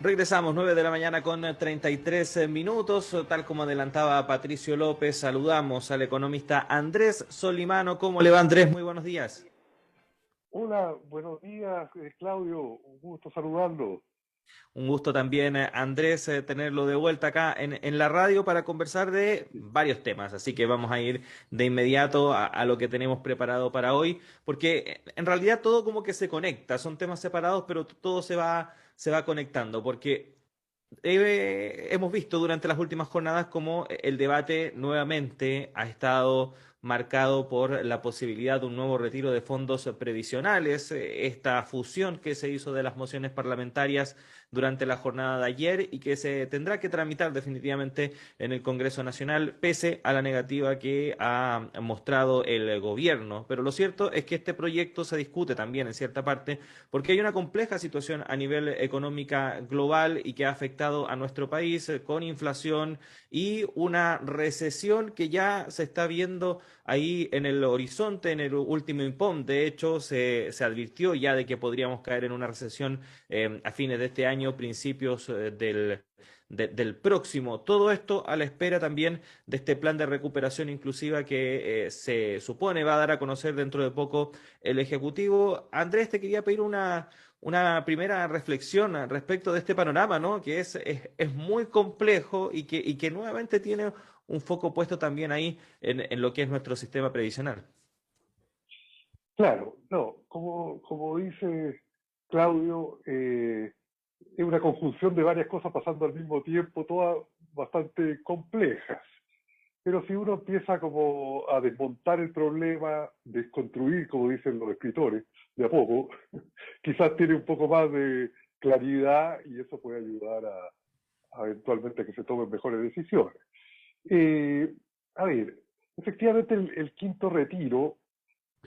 Regresamos, 9 de la mañana con 33 minutos. Tal como adelantaba Patricio López, saludamos al economista Andrés Solimano. ¿Cómo le va, Andrés? Muy buenos días. Hola, buenos días, Claudio. Un gusto saludarlo. Un gusto también, Andrés, tenerlo de vuelta acá en la radio para conversar de varios temas. Así que vamos a ir de inmediato a lo que tenemos preparado para hoy, porque en realidad todo como que se conecta. Son temas separados, pero todo se va conectando, porque hemos visto durante las últimas jornadas cómo el debate nuevamente ha estado marcado por la posibilidad de un nuevo retiro de fondos previsionales, esta fusión que se hizo de las mociones parlamentarias durante la jornada de ayer y que se tendrá que tramitar definitivamente en el Congreso Nacional, pese a la negativa que ha mostrado el gobierno. Pero lo cierto es que este proyecto se discute también en cierta parte porque hay una compleja situación a nivel económica global y que ha afectado a nuestro país con inflación y una recesión que ya se está viendo ahí en el horizonte, en el último INPOM. De hecho, se advirtió ya de que podríamos caer en una recesión a fines de este año, principios del próximo. Todo esto a la espera también de este plan de recuperación inclusiva que se supone va a dar a conocer dentro de poco el Ejecutivo. Andrés, te quería pedir una primera reflexión al respecto de este panorama, ¿no? Que es muy complejo y que nuevamente tiene un foco puesto también ahí en lo que es nuestro sistema previsional. Claro, no, como dice Claudio, es una conjunción de varias cosas pasando al mismo tiempo, todas bastante complejas. Pero si uno empieza como a desmontar el problema, desconstruir, como dicen los escritores, de a poco, quizás tiene un poco más de claridad y eso puede ayudar a eventualmente que se tomen mejores decisiones. Eh, a ver, efectivamente el quinto retiro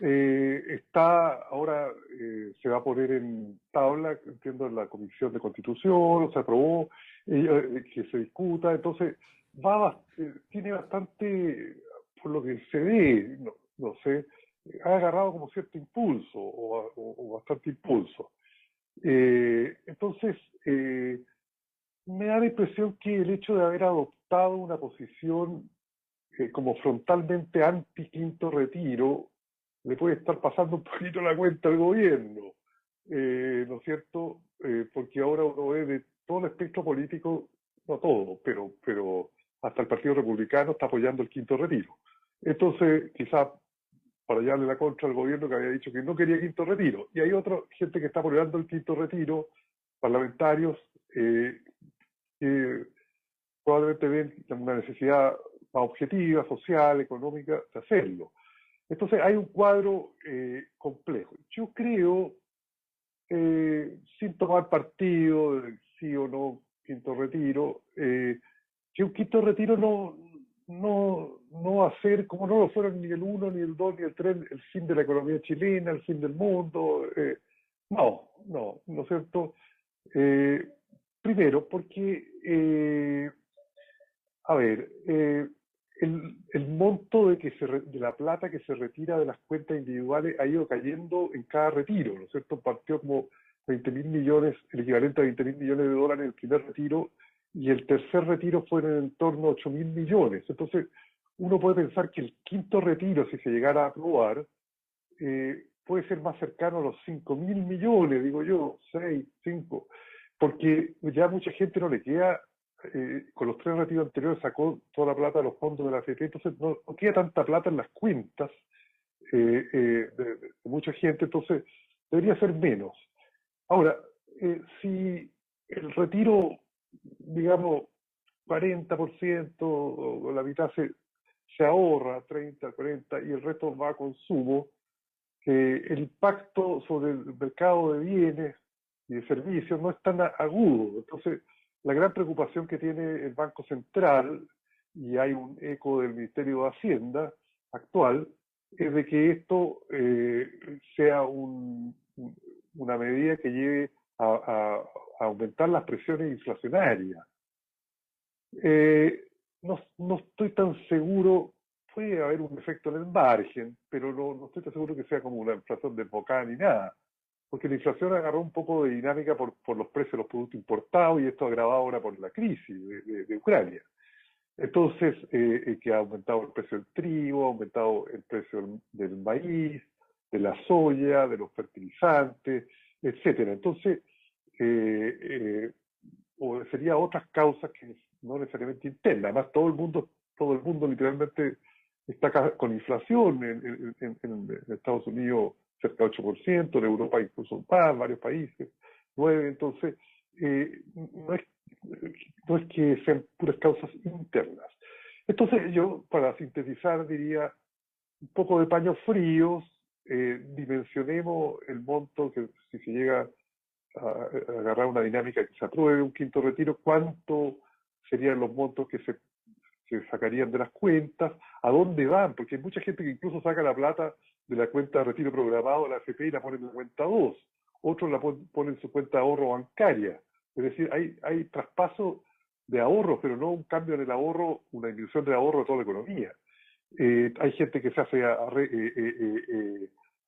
está ahora, se va a poner en tabla, entiendo, en la Comisión de Constitución, se aprobó, que se discuta, entonces tiene bastante, por lo que se ve, no sé, ha agarrado como cierto impulso o bastante impulso. Entonces, me da la impresión que el hecho de haber adoptado una posición como frontalmente anti-quinto retiro, le puede estar pasando un poquito la cuenta al gobierno, ¿no es cierto? Porque ahora uno ve de todo el espectro político, no todo, pero hasta el Partido Republicano está apoyando el quinto retiro. Entonces, quizás para llevarle la contra al gobierno que había dicho que no quería quinto retiro. Y hay otra gente que está apoyando el quinto retiro, parlamentarios, que probablemente ven una necesidad más objetiva, social, económica, de hacerlo. Entonces hay un cuadro complejo. Yo creo, sin tomar partido de sí o no quinto retiro, que un quinto retiro no va a ser, como no lo fueron ni el uno ni el 2 ni el 3 el fin de la economía chilena, el fin del mundo. No es cierto? Eh, Primero, porque a ver, el monto de la plata que se retira de las cuentas individuales ha ido cayendo en cada retiro, ¿no es cierto? Partió como 20 mil millones, el equivalente a 20 mil millones de dólares en el primer retiro, y el tercer retiro fue en torno a 8 mil millones. Entonces, uno puede pensar que el quinto retiro, si se llegara a aprobar, puede ser más cercano a los 5 mil millones, digo yo, 6, 5, porque ya mucha gente no le queda, con los tres retiros anteriores sacó toda la plata de los fondos de la AFP, entonces no queda tanta plata en las cuentas de mucha gente, entonces debería ser menos. Ahora, si el retiro, digamos, 40% o la mitad se ahorra, 30, 40, y el resto va a consumo, que el impacto sobre el mercado de bienes y de servicios no es tan agudo. Entonces, la gran preocupación que tiene el Banco Central, y hay un eco del Ministerio de Hacienda actual, es de que esto sea una medida que lleve a aumentar las presiones inflacionarias. Eh, no estoy tan seguro, puede haber un efecto en el margen, pero no estoy tan seguro que sea como una inflación desbocada ni nada, porque la inflación agarró un poco de dinámica por los precios de los productos importados y esto agravado ahora por la crisis de Ucrania. Entonces, que ha aumentado el precio del trigo, ha aumentado el precio del maíz, de la soya, de los fertilizantes, etcétera. Entonces, o sería otras causas que no necesariamente internas. Además, todo el mundo literalmente está con inflación en Estados Unidos cerca de 8%, en Europa incluso más, varios países, 9%. Entonces, no es, no es que sean puras causas internas. Entonces, yo, para sintetizar, diría un poco de paños fríos, dimensionemos el monto que si se llega a agarrar una dinámica que se apruebe un quinto retiro, cuánto serían los montos que se sacarían de las cuentas, a dónde van, porque hay mucha gente que incluso saca la plata de la cuenta de retiro programado de la AFP y la pone en la cuenta 2, otros la ponen en su cuenta de ahorro bancaria, es decir, hay traspaso de ahorros, pero no un cambio en el ahorro, una disminución de ahorro de toda la economía. Hay gente que se hace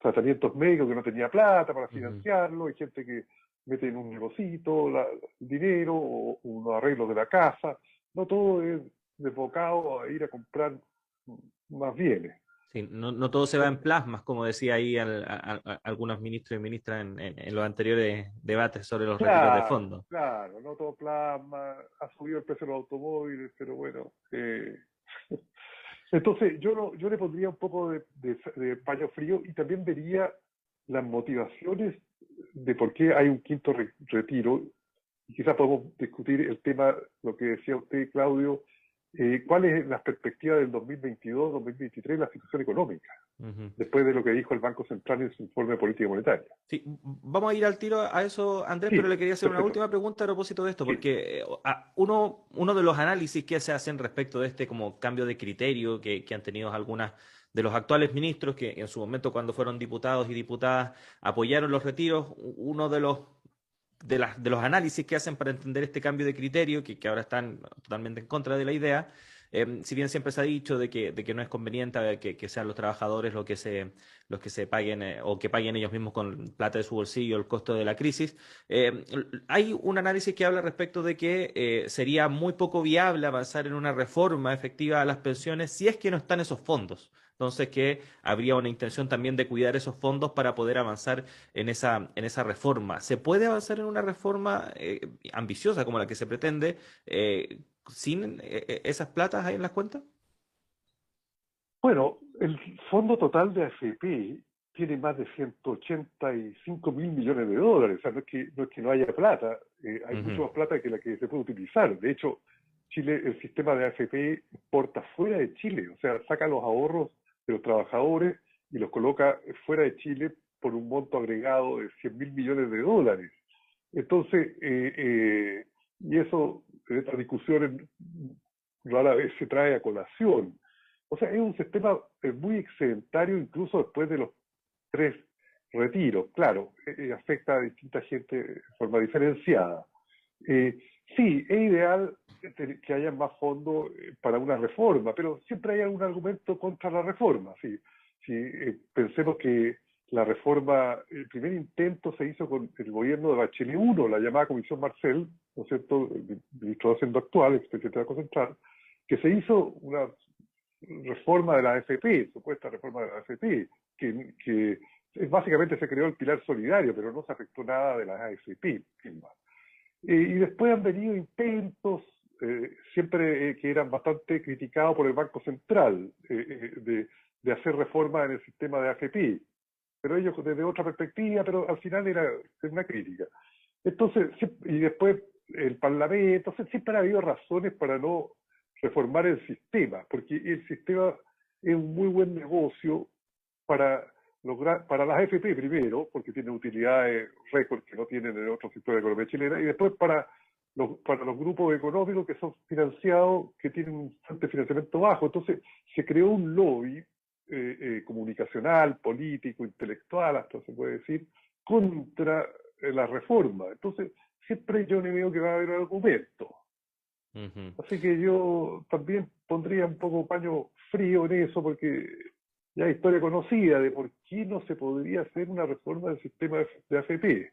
tratamientos médicos que no tenía plata para financiarlo, hay gente que mete en un negocito el dinero o unos arreglos de la casa, no todo es desbocado a ir a comprar más bienes. Sí, no todo se va en plasmas, como decía ahí algunos ministros y ministras en los anteriores debates sobre los retiros de Claro, fondos. claro, no todo plasma, ha subido el precio de los automóviles, pero bueno. Entonces, yo le pondría un poco de paño frío y también vería las motivaciones de por qué hay un quinto retiro. Y quizás podemos discutir el tema, lo que decía usted, Claudio, cuál es la perspectiva del 2022, 2023, la situación económica, Ujú. después de lo que dijo el Banco Central en su informe de política monetaria. Sí, vamos a ir al tiro a eso, Andrés, pero le Sí, quería hacer una perfecto. última pregunta a propósito de esto, Sí, porque uno de los análisis que se hacen respecto de este como cambio de criterio que han tenido algunas de los actuales ministros que en su momento cuando fueron diputados y diputadas apoyaron los retiros, uno de los análisis que hacen para entender este cambio de criterio, que ahora están totalmente en contra de la idea, si bien siempre se ha dicho de que no es conveniente que sean los trabajadores los que se paguen o que paguen ellos mismos con plata de su bolsillo el costo de la crisis, hay un análisis que habla respecto de que sería muy poco viable avanzar en una reforma efectiva a las pensiones si es que no están esos fondos. Entonces, que habría una intención también de cuidar esos fondos para poder avanzar en esa reforma. ¿Se puede avanzar en una reforma ambiciosa como la que se pretende sin esas platas ahí en las cuentas? bueno, el fondo total de AFP tiene más de 185 mil millones de dólares, o sea, no es que no haya plata, hay mucho Ujú, más plata que la que se puede utilizar. De hecho, Chile, el sistema de AFP exporta fuera de Chile, o sea, saca los ahorros de los trabajadores y los coloca fuera de Chile por un monto agregado de 100 mil millones de dólares. Entonces, y eso, en estas discusiones rara vez se trae a colación. O sea, es un sistema muy excedentario incluso después de los 3 retiros. Claro, afecta a distinta gente de forma diferenciada. Eh, sí, es ideal que haya más fondos para una reforma, pero siempre hay algún argumento contra la reforma. Sí, sí, pensemos que la reforma, el primer intento se hizo con el gobierno de Bachelet 1, la llamada Comisión Marcel, ¿no es cierto?, el ministro de Hacienda actual, expresidente del Banco Central, que se hizo una reforma de la AFP, supuesta reforma de la AFP, que básicamente se creó el pilar solidario, pero no se afectó nada de la AFP. Y después han venido intentos, siempre que eran bastante criticados por el Banco Central, de hacer reformas en el sistema de AFP, pero ellos desde otra perspectiva, pero al final era una crítica. Entonces, y después el Parlamento, entonces siempre ha habido razones para no reformar el sistema, porque el sistema es un muy buen negocio para para las AFP primero, porque tiene utilidades récord que no tienen en otros sectores de la economía chilena, y después para los grupos económicos que son financiados, que tienen un fuente de financiamiento bajo. Entonces se creó un lobby comunicacional, político, intelectual, hasta se puede decir, contra la reforma. Entonces siempre yo le veo que va a haber argumento. ujú. Así que yo también pondría un poco paño frío en eso, porque ya historia conocida de por qué no se podría hacer una reforma del sistema de AFP.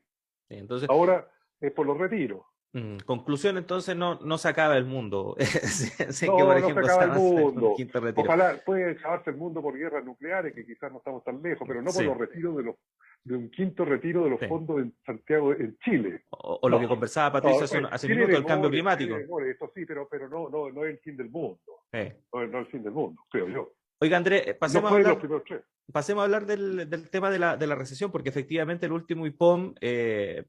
Sí, entonces, Ahora es por los retiros. conclusión, entonces no se acaba el mundo. Sé que, por No, no se ejemplo, se acaba el avanza en un mundo. quinto retiro. Ojalá puede acabarse el mundo por guerras nucleares, que quizás no estamos tan lejos, pero no por Sí, los retiros de un quinto retiro de los sí. fondos en Santiago, en Chile. O lo No, que conversaba no, Patricio pues, hace un minuto, el cambio Chile climático. demore, esto sí, pero no es el fin del mundo. Sí. No es el fin del mundo, creo yo. Oiga, Andrés, No fue los primeros tres. pasemos a hablar del tema de la recesión, porque efectivamente el último IPOM,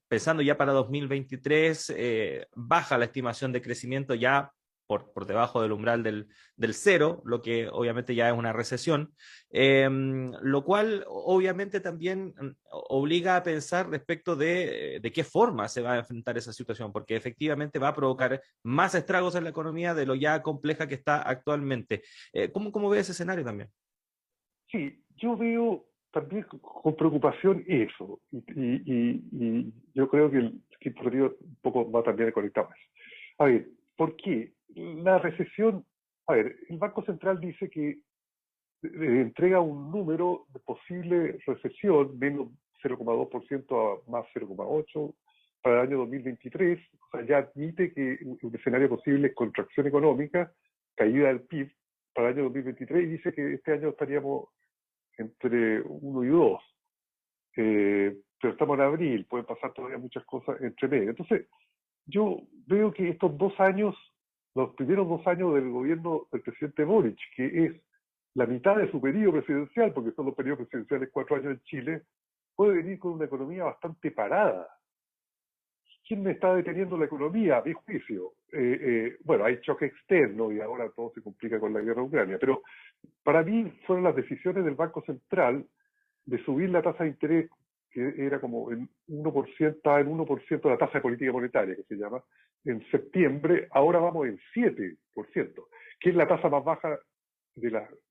pensando ya para 2023, baja la estimación de crecimiento ya por debajo del umbral del cero, lo que obviamente ya es una recesión, lo cual obviamente también obliga a pensar respecto de qué forma se va a enfrentar esa situación, porque efectivamente va a provocar más estragos en la economía de lo ya compleja que está actualmente. ¿Cómo ve ese escenario también? Sí, yo veo también con preocupación eso, y yo creo que el quinto retiro un poco va también conectado a eso. A ver, ¿por qué? La recesión, a ver, el Banco Central dice que entrega un número de posible recesión, menos 0,2% a más 0,8% para el año 2023, o sea, ya admite que un escenario posible es contracción económica, caída del PIB para el año 2023, y dice que este año estaríamos entre 1 y 2. Pero estamos en abril, pueden pasar todavía muchas cosas entre medio. Entonces, yo veo que estos 2 años, los primeros 2 años del gobierno del presidente Boric, que es la mitad de su periodo presidencial, porque son los periodos presidenciales 4 años en Chile, puede venir con una economía bastante parada. ¿Quién me está deteniendo la economía? A mi juicio. Bueno, hay choque externo y ahora todo se complica con la guerra de Ucrania, pero para mí fueron las decisiones del Banco Central de subir la tasa de interés, que era como en 1%, estaba en 1% la tasa de política monetaria, que se llama, en septiembre, ahora vamos en 7%, que es la tasa más baja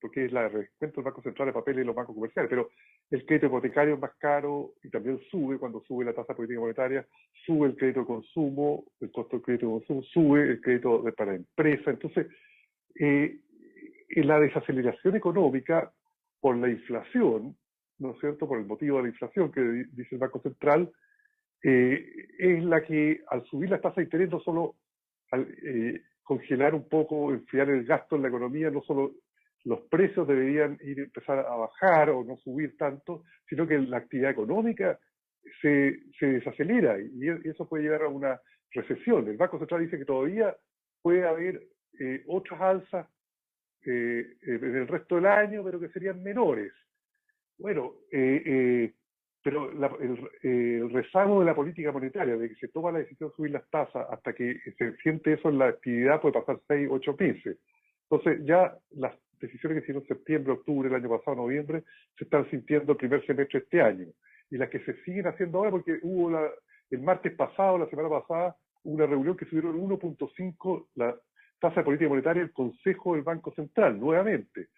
porque es la descuento del Banco Central de papeles y los bancos comerciales, pero el crédito hipotecario es más caro y también sube cuando sube la tasa de política monetaria, sube el crédito de consumo, el costo del crédito de consumo, sube el crédito para empresas. Entonces, eh, la desaceleración económica por la inflación, ¿no es cierto?, por el motivo de la inflación que dice el Banco Central, es la que al subir las tasas de interés, no solo al congelar un poco, enfriar el gasto en la economía, no solo los precios deberían empezar a bajar o no subir tanto, sino que la actividad económica se desacelera y eso puede llevar a una recesión. El Banco Central dice que todavía puede haber otras alzas en el resto del año, pero que serían menores. Bueno, pero el rezago de la política monetaria, de que se toma la decisión de subir las tasas hasta que se siente eso en la actividad, puede pasar 6, 8 meses. Entonces ya las decisiones que hicieron en septiembre, octubre, el año pasado, noviembre, se están sintiendo el primer semestre de este año. Y las que se siguen haciendo ahora, porque hubo el martes pasado, la semana pasada, una reunión que subieron 1,5 la tasa de política monetaria el Consejo del Banco Central, nuevamente,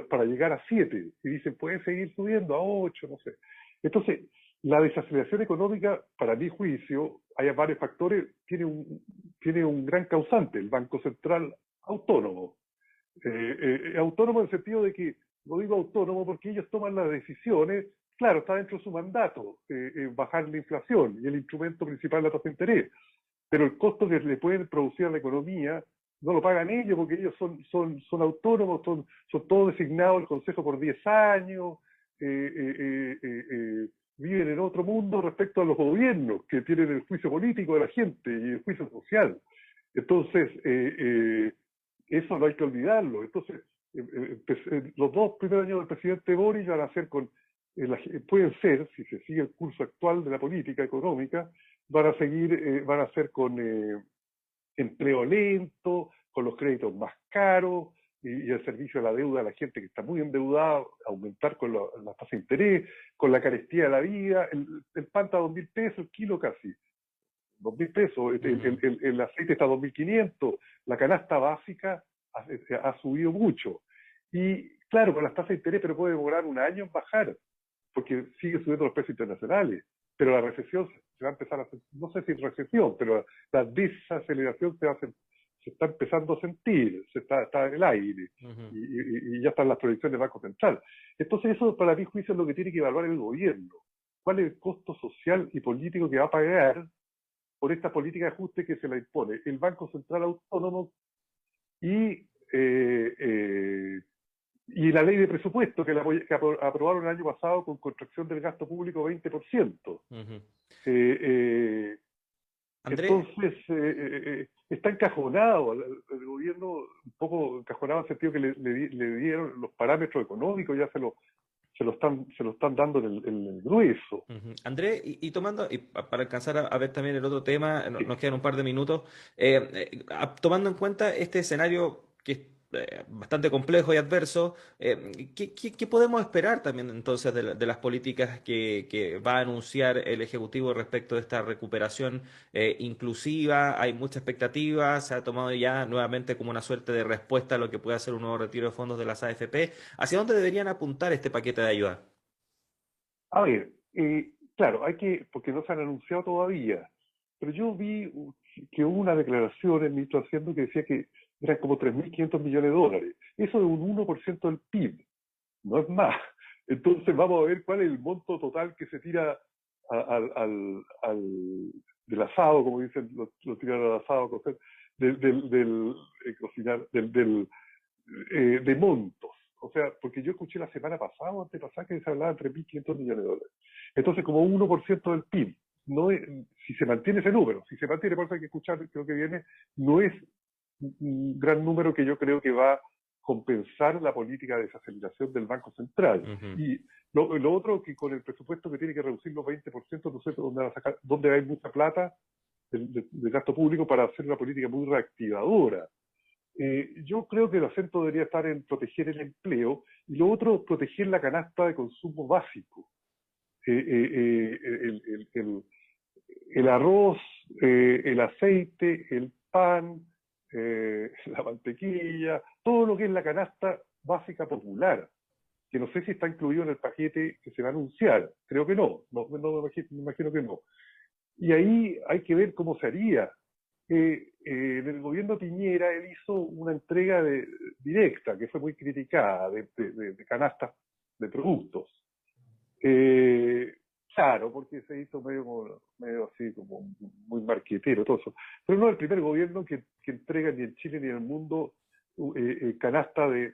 para llegar a 7. Y dicen, pueden seguir subiendo a 8, no sé. Entonces, la desaceleración económica, para mi juicio, hay varios factores, tiene un gran causante, el Banco Central autónomo. Autónomo en el sentido de que, no digo autónomo porque ellos toman las decisiones, claro, está dentro de su mandato, bajar la inflación y el instrumento principal es la tasa de interés, pero el costo que le pueden producir a la economía no lo pagan ellos porque ellos son autónomos, son todos designados el Consejo por 10 años, viven en otro mundo respecto a los gobiernos que tienen el juicio político de la gente y el juicio social. Entonces, eso no hay que olvidarlo. Entonces, los 2 primeros años del presidente Boric van a ser pueden ser, si se sigue el curso actual de la política económica, van a ser con empleo lento, con los créditos más caros y el servicio de la deuda a la gente que está muy endeudada, aumentar con la tasa de interés, con la carestía de la vida, el pan está a 2.000 pesos el kilo casi, 2.000 pesos, el aceite está a 2.500, la canasta básica ha subido mucho. Y claro, con las tasas de interés, pero puede demorar un año en bajar, porque sigue subiendo los precios internacionales. Pero la recesión se va a empezar a hacer, no sé si recesión, pero la desaceleración se está empezando a sentir, está en el aire, Ujú, y ya están las proyecciones del Banco Central. Entonces eso, para mi juicio, es lo que tiene que evaluar el gobierno. ¿Cuál es el costo social y político que va a pagar por esta política de ajuste que se la impone el Banco Central Autónomo y, y la ley de presupuesto que aprobaron el año pasado con contracción del gasto público 20%? ujú. Eh, eh, Andrés, entonces, está encajonado el gobierno, un poco encajonado en el sentido que le dieron los parámetros económicos, ya se lo están dando en el grueso. ujú. Andrés, y tomando, y para alcanzar a ver también el otro tema, Sí. nos quedan un par de minutos, tomando en cuenta este escenario que es bastante complejo y adverso, ¿qué podemos esperar también entonces de las políticas que va a anunciar el Ejecutivo respecto de esta recuperación inclusiva? Hay mucha expectativa, se ha tomado ya nuevamente como una suerte de respuesta a lo que puede ser un nuevo retiro de fondos de las AFP. ¿Hacia dónde deberían apuntar este paquete de ayuda? A ver, claro, porque no se han anunciado todavía, pero yo vi que hubo una declaración en ministro Hacienda que decía que eran como 3.500 millones de dólares. Eso es un 1% del PIB, no es más. Entonces vamos a ver cuál es el monto total que se tira del asado, como dicen, lo tiran al asado, cocinar, de montos. O sea, porque yo escuché la semana pasada o antepasada que se hablaba de 3.500 millones de dólares. Entonces, como 1% del PIB. No es, si se mantiene ese número, si se mantiene, por eso hay que escuchar, creo que viene, no es un gran número que yo creo que va a compensar la política de desaceleración del Banco Central. Ujú, Y lo otro, que con el presupuesto que tiene que reducir los 20%, no sé dónde, va a sacar, dónde hay mucha plata del gasto público para hacer una política muy reactivadora. Yo creo que el acento debería estar en proteger el empleo y lo otro, proteger la canasta de consumo básico. El arroz, el aceite, el pan, la mantequilla, todo lo que es la canasta básica popular, que no sé si está incluido en el paquete que se va a anunciar. Creo que me imagino que no. Y ahí hay que ver cómo se haría. En el gobierno Piñera él hizo una entrega directa, que fue muy criticada, de canastas de productos. Eh, claro, porque se hizo medio así como muy marquetero, todo eso. Pero no es el primer gobierno que entrega ni en Chile ni en el mundo canasta de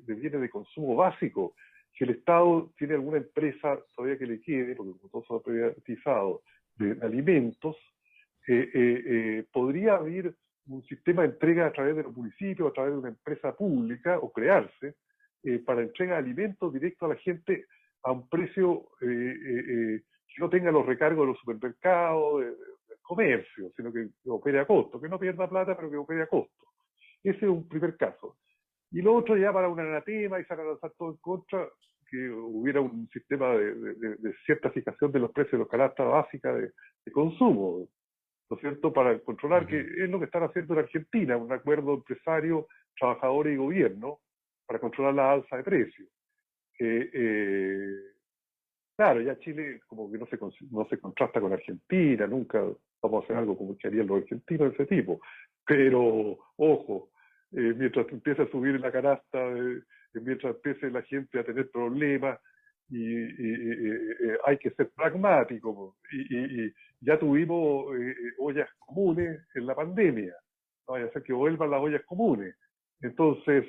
bienes de consumo básico. Si el Estado tiene alguna empresa todavía que le quede, porque como todo se ha privatizado, de alimentos, podría haber un sistema de entrega a través de los municipios, a través de una empresa pública, o crearse, para entrega de alimentos directo a la gente a un precio que no tenga los recargos de los supermercados, del comercio, sino que opere a costo, que no pierda plata, pero que opere a costo. Ese es un primer caso. Y lo otro ya para un anatema y sacar lanzar todo en contra, que hubiera un sistema de cierta fijación de los precios de los canastas básicas de consumo, ¿no es cierto?, para controlar, que ujú. es lo que están haciendo en Argentina, un acuerdo empresario, trabajadores y gobierno para controlar la alza de precios. Claro, ya Chile como que no se contrasta con Argentina, nunca vamos a hacer algo como que harían los argentinos de ese tipo. Pero, ojo, mientras empiece a subir la canasta, mientras empiece la gente a tener problemas, hay que ser pragmático. Y ya tuvimos ollas comunes en la pandemia. No vaya a ser que vuelvan las ollas comunes. Entonces,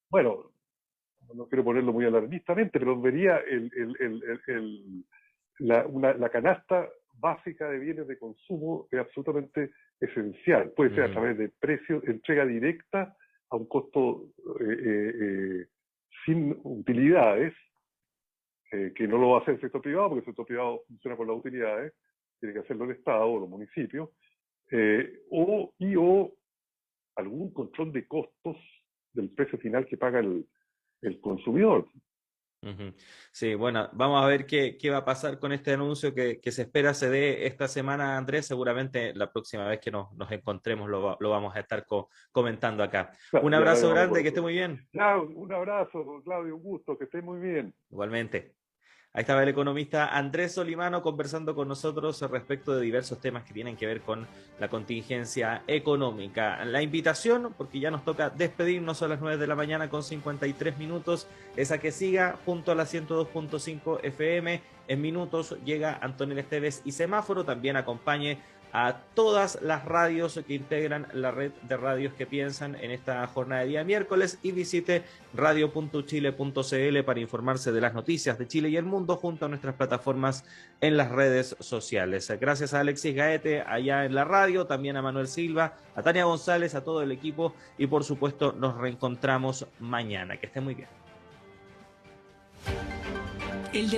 bueno, no quiero ponerlo muy alarmistamente, pero vería la canasta básica de bienes de consumo es absolutamente esencial. Puede ser a Ujú, través de precios, entrega directa a un costo sin utilidades, que no lo va a hacer el sector privado, porque el sector privado funciona con las utilidades, tiene que hacerlo el Estado o los municipios, o algún control de costos del precio final que paga el consumidor. ujú. Sí, bueno, vamos a ver qué va a pasar con este anuncio que se espera se dé esta semana, Andrés. Seguramente la próxima vez que nos encontremos lo vamos a estar comentando acá. Claro, Un ya abrazo hablaremos grande, por que esté eso. muy bien. Ya, un abrazo, Claudio, un gusto, que estés muy bien. Igualmente. Ahí estaba el economista Andrés Solimano conversando con nosotros respecto de diversos temas que tienen que ver con la contingencia económica. La invitación, porque ya nos toca despedirnos a las 9 de la mañana con 53 minutos, es a que siga junto a la 102.5 FM. En minutos llega Antonio Esteves y Semáforo. También acompañe a todas las radios que integran la red de radios que piensan en esta jornada de día miércoles y visite radio.chile.cl para informarse de las noticias de Chile y el mundo junto a nuestras plataformas en las redes sociales. Gracias a Alexis Gaete allá en la radio, también a Manuel Silva, a Tania González, a todo el equipo y por supuesto nos reencontramos mañana. Que estén muy bien.